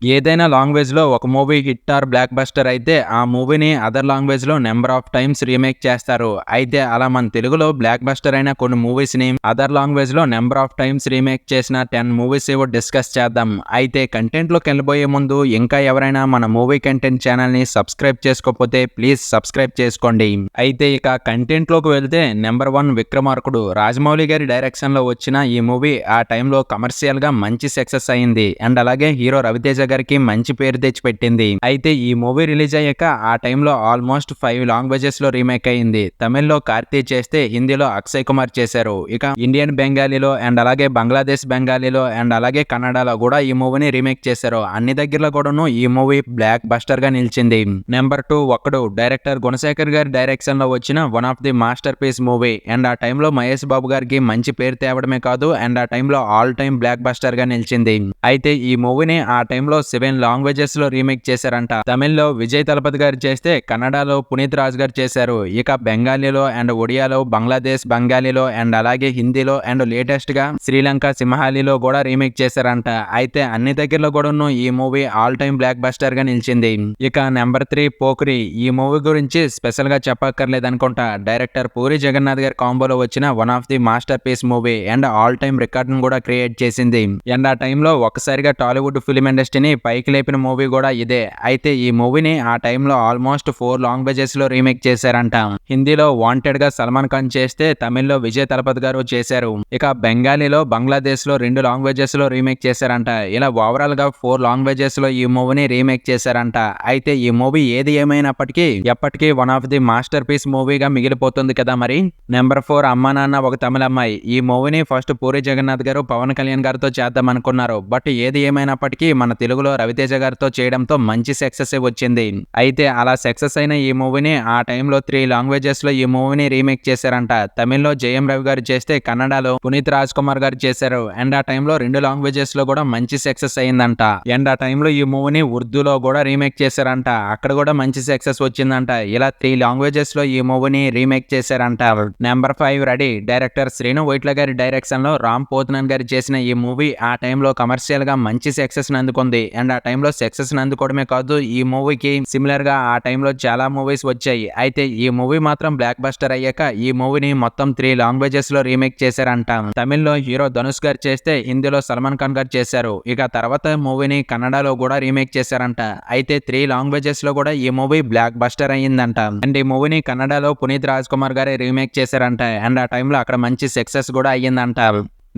ఏదైనా లాంగ్వేజ్‌లో ఒక movie hit or block buster అయితే, ఆ మూవీని అదర్ లాంగ్వేజ్‌లో నంబర్ ఆఫ్ టైమ్స్ రీమేక్ చేస్తారు. అయితే అలా మన తెలుగులో బ్లాక్ బస్టర్ అయిన కొన్ని మూవీస్‌ని అదర్ లాంగ్వేజ్‌లో నంబర్ ఆఫ్ టైమ్స్ రీమేక్ చేసిన 10 మూవీస్ ఏవో డిస్కస్ చేద్దాం. అయితే కంటెంట్‌లోకెళ్ళబోయే ముందు ఇంకా ఎవరైనా మన మూవీ కంటెంట్ ఛానల్‌ని సబ్స్క్రైబ్ చేసుకోకపోతే ప్లీజ్ సబ్స్క్రైబ్ చేసుకోండి. అయితే ఇక కంటెంట్‌లోకి వెళ్తే నెంబర్ 1 విక్రమార్కుడు. రాజమౌళి గారి డైరెక్షన్‌లో వచ్చిన ఈ మూవీ ఆ టైంలో కమర్షియల్‌గా మంచి సక్సెస్ అయింది. అండ్ అలాగే హీరో రవితేజ గారికి మంచి పేరు తెచ్చిపెట్టింది. అయితే ఈ మూవీ రిలీజ్ అయ్యాక ఆ టైంలో ఆల్మోస్ట్ 5 లాంగ్వేజెస్ లో రీమేక్ అయింది. తమిళ్లో కార్తీ చేస్తే హిందీలో అక్షయ్ కుమార్ చేశారు. ఇక ఇండియన్ బెంగాలీలో అండ్ అలాగే బంగ్లాదేశ్ బెంగాలీలో అండ్ అలాగే కన్నడలో కూడా ఈ మూవీని రీమేక్ చేశారు. అన్ని దగ్గరలో కూడాను ఈ మూవీ బ్లాక్ బస్టర్ గా నిలిచింది. నెంబర్ 2 ఒక్కడు. డైరెక్టర్ గుణశేఖర్ గారి డైరెక్షన్ లో వచ్చిన one of the masterpiece movie. And ఆ టైంలో మహేష్ బాబు గారికి మంచి పేరు తేవడమే కాదు అండ్ ఆ టైంలో ఆల్ టైమ్ బ్లాక్ బస్టర్ గా నిలిచింది. అయితే ఈ మూవీని ఆ టైంలో 7 లాంగ్వేజెస్ లో రీమేక్ చేశారంట. తమిళ్లో విజయ్ తలపతి గారు చేస్తే కన్నడలో పునీత్ రాజ్ గారు చేశారు. ఇక బెంగాలీలో అండ్ ఒడియాలో బంగ్లాదేశ్ బెంగాలీలో అండ్ అలాగే హిందీలో అండ్ లేటెస్ట్ గా శ్రీలంక సింహాలీలో కూడా రీమేక్ చేశారంట. అయితే అన్ని దగ్గరలో కూడాను ఈ movie all time block buster గా నిలిచింది. ఇక నెంబర్ 3 పోఖ్రి. ఈ మూవీ గురించి స్పెషల్ గా చెప్పక్కర్లేదు అనుకుంటా. డైరెక్టర్ పూరి జగన్నాథ్ గారి కాంబోలో వచ్చిన one of the masterpiece movie and all time record ను కూడా క్రియేట్ చేసింది. అండ్ ఆ టైంలో ఒక్కసారిగా టాలీవుడ్ ఫిల్మ్ ఇండస్ట్రీని పైకి లేపిన మూవీ కూడా ఇదే. అయితే ఈ మూవీని ఆ టైంలో ఆల్మోస్ట్ 4 లాంగ్వేజెస్ లో రీమేక్ చేశారంట. హిందీలో వాంటెడ్ గా సల్మాన్ ఖాన్ చేస్తే తమిళ్లో విజయ్ తలపతి గారు చేశారు. ఇక బెంగాలీలో బంగ్లాదేశ్ లో 2 లాంగ్వేజెస్ లో రీమేక్ చేశారంట. ఇలా ఓవరాల్ గా 4 లాంగ్వేజెస్ లో ఈ మూవీని రీమేక్ చేశారంట. అయితే ఈ మూవీ ఏది ఏమైనప్పటికీ ఎప్పటికీ one of the masterpiece మూవీగా మిగిలిపోతుంది కదా మరి. నెంబర్ 4 అమ్మా నాన్న ఒక తమిళ అమ్మాయి. ఈ మూవీని ఫస్ట్ పూరి జగన్నాథ్ గారు పవన్ కళ్యాణ్ గారితో చేద్దాం అనుకున్నారు. బట్ ఏది ఏమైనప్పటికీ మన తెలుగులో రవితేజ గారితో చేయడంతో మంచి సక్సెస్ వచ్చింది. అయితే అలా సక్సెస్ అయిన ఈ మూవీని ఆ టైంలో 3 లాంగ్వేజెస్ లో ఈ మూవీని రీమేక్ చేశారంట. తమిళ్లో జయం రవి గారు చేస్తే కన్నడలో పునీత్ రాజ్ కుమార్ గారు చేశారు. అండ్ ఆ టైంలో 2 లాంగ్వేజెస్ లో కూడా మంచి సక్సెస్ అయిందంట. అండ్ ఆ టైంలో ఈ మూవీని ఉర్దూలో కూడా రీమేక్ చేశారంట. అక్కడ కూడా మంచి సక్సెస్ వచ్చిందంట. ఇలా 3 లాంగ్వేజెస్ లో ఈ మూవీని రీమేక్ చేశారంట. Number 5 ready. Director Srinu Vaitla గారి డైరెక్షన్ లో రామ్ పోత్నన్ గారు చేసిన ఈ మూవీ ఆ టైంలో కమర్షియల్ గా మంచి సక్సెస్ అందుకుంది. అండ్ ఆ టైంలో సక్సెస్ అందుకోవడమే కాదు, ఈ మూవీకి సిమిలర్ గా ఆ టైంలో చాలా మూవీస్ వచ్చాయి. అయితే ఈ మూవీ మాత్రం బ్లాక్ బస్టర్ అయ్యాక ఈ మూవీని మొత్తం 3 లాంగ్వేజెస్ లో రీమేక్ చేశారంట. తమిళ్లో హీరో ధనుష్ గారు చేస్తే హిందీలో సల్మాన్ ఖాన్ గారు చేశారు. ఇక తర్వాత మూవీని కన్నడలో కూడా రీమేక్ చేశారంట. అయితే 3 లాంగ్వేజెస్ లో కూడా ఈ మూవీ బ్లాక్ బస్టర్ అయ్యిందంట. అండ్ ఈ మూవీని కన్నడలో పునీత్ రాజ్ కుమార్ గారే రీమేక్ చేశారంట. అండ్ ఆ టైంలో అక్కడ మంచి సక్సెస్ కూడా అయ్యిందంట.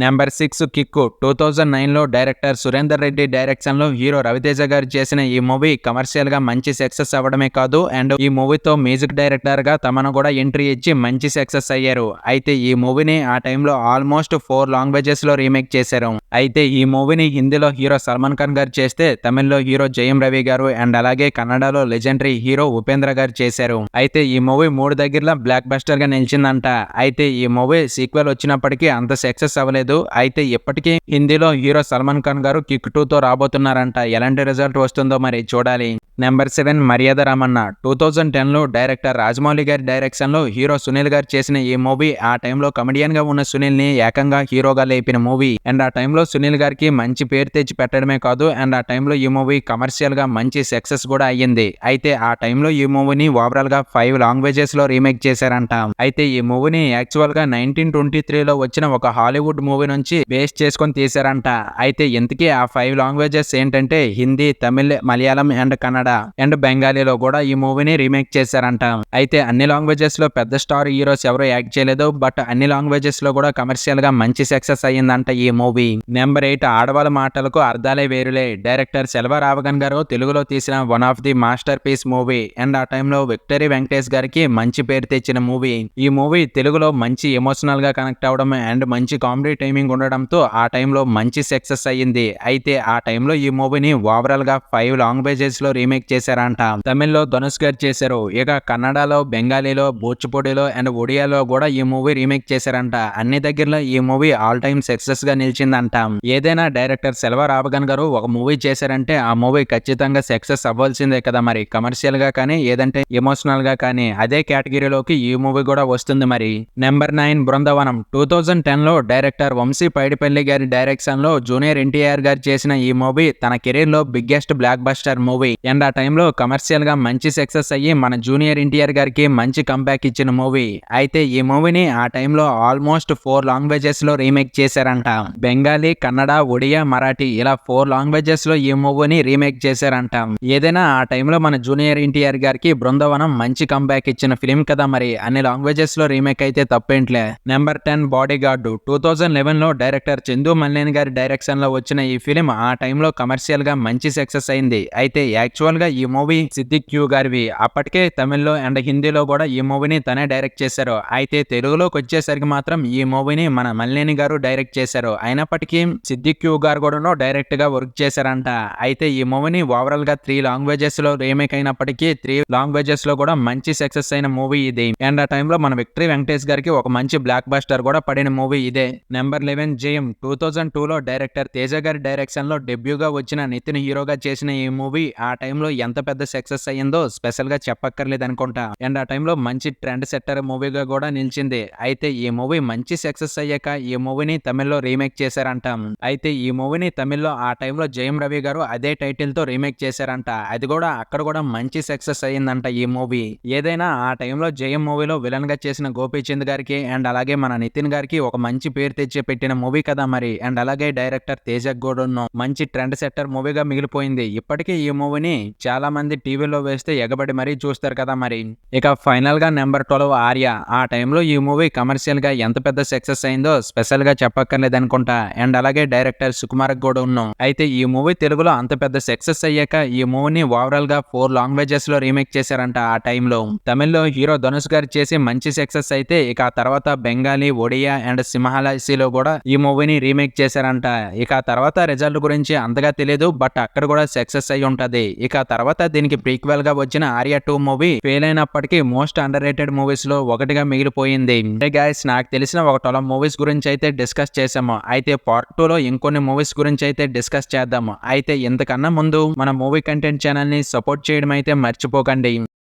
Number 6 Kick. 2009లో డైరెక్టర్ సురేందర్ రెడ్డి డైరెక్షన్ లో హీరో రవితేజ గారు చేసిన ఈ మూవీ కమర్షియల్ గా మంచి సక్సెస్ అవ్వడమే కాదు అండ్ ఈ మూవీతో మ్యూజిక్ డైరెక్టర్ గా తమను కూడా ఎంట్రీ ఇచ్చి మంచి సక్సెస్ అయ్యారు. అయితే ఈ మూవీని ఆ టైంలో ఆల్మోస్ట్ 4 లాంగ్వేజెస్ లో రీమేక్ చేశారు. అయితే ఈ మూవీని హిందీలో హీరో సల్మాన్ ఖాన్ గారు చేస్తే తమిళ్లో హీరో జయం రవి గారు అండ్ అలాగే కన్నడలో లెజెండరీ హీరో ఉపేంద్ర గారు చేశారు. అయితే ఈ మూవీ 3 దగ్గరలో బ్లాక్ బస్టర్ గా నిలిచిందంట. అయితే ఈ మూవీ సీక్వెల్ వచ్చినప్పటికీ అంత సక్సెస్ అవ్వలేదు. అయితే ఇప్పటికీ హిందీలో హీరో సల్మాన్ ఖాన్ గారు కిక్ 2 తో రాబోతున్నారంట. ఎలాంటి రిజల్ట్ వస్తుందో మరి చూడాలి. నెంబర్ 7 మర్యాద రామన్న. 2010లో డైరెక్టర్ రాజమౌళి గారి డైరెక్షన్ లో హీరో సునీల్ గారు చేసిన ఈ మూవీ ఆ టైంలో కమెడియన్ గా ఉన్న సునీల్ ని ఏకంగా హీరోగా లేపిన మూవీ. అండ్ ఆ టైంలో సునీల్ గారికి మంచి పేరు తెచ్చి పెట్టడమే కాదు అండ్ ఆ టైంలో ఈ మూవీ కమర్షియల్ గా మంచి సక్సెస్ కూడా అయ్యింది. అయితే ఆ టైంలో ఈ మూవీని ఓవరాల్ గా 5 లాంగ్వేజెస్ లో రీమేక్ చేశారంట. అయితే ఈ మూవీని యాక్చువల్ గా 1923లో వచ్చిన ఒక హాలీవుడ్ మూవీ నుంచి బేస్ చేసుకొని తీశారంట. అయితే ఇంతకీ ఆ 5 లాంగ్వేజెస్ ఏంటంటే హిందీ, తమిళ్, మలయాళం అండ్ కన్నడ అండ్ బెంగాలీలో కూడా ఈ మూవీని రీమేక్ చేశారంట. అయితే అన్ని లాంగ్వేజెస్ లో పెద్ద స్టార్ హీరోస్ ఎవరు యాక్ట్ చేయలేదు. బట్ అన్ని లాంగ్వేజెస్ లో కూడా కమర్షియల్ గా మంచి సక్సెస్ అయ్యిందంట ఈ మూవీ. నెంబర్ 8 ఆడవాళ్ళ మాటలకు అర్థాలే వేరులే. డైరెక్టర్ సెల్వరాఘవన్ గారు తెలుగులో తీసిన one of the masterpiece movie and ఆ టైంలో విక్టరీ వెంకటేష్ గారికి మంచి పేరు తెచ్చిన మూవీ. ఈ మూవీ తెలుగులో మంచి ఎమోషనల్ గా కనెక్ట్ అవడం అండ్ మంచి కామెడీ టైమింగ్ ఉండడంతో ఆ టైంలో మంచి సక్సెస్ అయ్యింది. అయితే ఆ టైంలో ఈ మూవీని ఓవరాల్ గా 5 లాంగ్వేజెస్ లో రీమేక్ రీమేక్ చేశారంట. తమిళ్లో ధనుష్ గారు చేశారు. ఇక కన్నడలో, బెంగాలీలో, భోజ్పురిలో అండ్ ఒడియాలో కూడా ఈ మూవీ రీమేక్ చేశారంట. అన్ని దగ్గరలో ఈ మూవీ ఆల్ టైమ్ సక్సెస్ గా నిలిచిందంట. ఏదైనా డైరెక్టర్ సెల్వ రాఘవన్ గారు ఒక మూవీ చేశారంటే ఆ మూవీ ఖచ్చితంగా సక్సెస్ అవ్వాల్సిందే కదా మరి. కమర్షియల్ గా కానీ ఏదంటే ఎమోషనల్ గా కానీ అదే కేటగిరీలోకి ఈ మూవీ కూడా వస్తుంది మరి. నెంబర్ 9 బృందావనం 2010 లో డైరెక్టర్ వంశీ పైడిపల్లి గారి డైరెక్షన్ లో జూనియర్ ఎన్టీఆర్ గారు చేసిన ఈ మూవీ తన కెరీర్ లో biggest block buster movie and ఆ టైంలో కమర్షియల్ గా మంచి సక్సెస్ అయ్యి మన జూనియర్ ఎన్టీఆర్ గారికి మంచి కంబ్యాక్ ఇచ్చిన మూవీ. అయితే ఈ మూవీని ఆ టైంలో ఆల్మోస్ట్ 4 లాంగ్వేజెస్ లో రీమేక్ చేశారంట. బెంగాలీ, కన్నడ, ఒడియా, మరాఠీ ఇలా 4 లాంగ్వేజెస్ లో ఈ మూవీని రీమేక్ చేశారంట. ఏదైనా ఆ టైంలో మన జూనియర్ ఎన్టీఆర్ గారికి బృందావనం మంచి కంబ్యాక్ ఇచ్చిన ఫిలిం కదా మరి. అన్ని లాంగ్వేజెస్ లో రీమేక్ అయితే తప్పేంట్లే. నెంబర్ 10 బాడీ గార్డ్ 2011 లో డైరెక్టర్ చందు మల్లేని గారి డైరెక్షన్ లో వచ్చిన ఈ ఫిలిం ఆ టైంలో కమర్షియల్ గా మంచి సక్సెస్ అయింది. అయితే యాక్చువల్ గా ఈ మూవీ సిద్దిక్ క్యూ గారివి. అప్పటికే తమిళ్లో అండ్ హిందీలో కూడా ఈ మూవీని తనే డైరెక్ట్ చేశారు. అయితే తెలుగులోకి వచ్చేసరికి మాత్రం ఈ మూవీని మన మల్లేని గారు డైరెక్ట్ చేశారు. అయినప్పటికీ సిద్దిక్ క్యూ గారు కూడా డైరెక్ట్ గా వర్క్ చేశారంట. అయితే ఈ మూవీని ఓవరాల్ గా 3 లాంగ్వేజెస్ లో రీమేక్ అయినప్పటికీ 3 లాంగ్వేజెస్ లో కూడా మంచి సక్సెస్ అయిన మూవీ ఇది. అండ్ ఆ టైంలో మన విక్టరీ వెంకటేష్ గారికి ఒక మంచి బ్లాక్ బస్టర్ కూడా పడిన మూవీ ఇదే. నెంబర్ 11 జయం 2002 లో డైరెక్టర్ తేజ గారి డైరెక్షన్ లో డెబ్యూగా వచ్చిన నితిన్ హీరోగా చేసిన ఈ మూవీ ఆ టైంలో ఎంత పెద్ద సక్సెస్ అయ్యిందో స్పెషల్ గా చెప్పక్కర్లేదు అనుకుంటా. అండ్ ఆ టైంలో మంచి ట్రెండ్ సెట్టర్ మూవీగా కూడా నిలిచింది. అయితే ఈ మూవీ మంచి సక్సెస్ అయ్యాక ఈ మూవీని తమిళ్లో రీమేక్ చేశారంట. అయితే ఈ మూవీని తమిళ్లో ఆ టైంలో జయం రవి గారు అదే టైటిల్ తో రీమేక్ చేశారంట. అది కూడా అక్కడ కూడా మంచి సక్సెస్ అయ్యిందంట ఈ మూవీ. ఏదైనా ఆ టైంలో జయం మూవీలో విలన్ గా చేసిన గోపీచంద్ గారికి అండ్ అలాగే మన నితిన్ గారికి ఒక మంచి పేరు తెచ్చి పెట్టిన మూవీ కదా మరి. అండ్ అలాగే డైరెక్టర్ తేజ గోడను మంచి ట్రెండ్ సెట్టర్ మూవీగా మిగిలిపోయింది. ఇప్పటికీ ఈ మూవీని చాలా మంది టీవీలో వేస్తే ఎగబడి మరీ చూస్తారు కదా మరి. ఇక ఫైనల్ గా నెంబర్ 12 ఆర్య. ఆ టైంలో ఈ మూవీ కమర్షియల్ గా ఎంత పెద్ద సక్సెస్ అయిందో స్పెషల్ గా చెప్పక్కర్లేదు అనుకుంటా. అండ్ అలాగే డైరెక్టర్ సుకుమార్ కూడా ఉన్నాం. అయితే ఈ మూవీ తెలుగులో అంత పెద్ద సక్సెస్ అయ్యాక ఈ మూవీని ఓవరాల్ గా 4 లాంగ్వేజెస్ లో రీమేక్ చేశారంట ఆ టైంలో. తమిళ్లో హీరో ధనుష్ గారు చేసి మంచి సక్సెస్ అయితే ఇక ఆ తర్వాత బెంగాలీ, ఒడియా అండ్ సింహళాసిలో కూడా ఈ మూవీని రీమేక్ చేశారంట. ఇక ఆ తర్వాత రిజల్ట్ గురించి అంతగా తెలియదు, బట్ అక్కడ కూడా సక్సెస్ అయి ఉంటది. ఇక ఆ తర్వాత దీనికి ప్రీక్వెల్ గా వచ్చిన ఆర్య 2 మూవీ ఫెయిల్ అయినప్పటికీ మోస్ట్ అండర్ రేటెడ్ మూవీస్ లో ఒకటిగా మిగిలిపోయింది. గైస్, నాకు తెలిసిన ఒక 12 మూవీస్ గురించి అయితే డిస్కస్ చేసాము. అయితే పార్ట్ 2 లో ఇంకొన్ని మూవీస్ గురించి అయితే డిస్కస్ చేద్దాము. అయితే ఇంతకన్నా ముందు మన మూవీ కంటెంట్ ఛానల్ ని సపోర్ట్ చేయడం అయితే మర్చిపోకండి.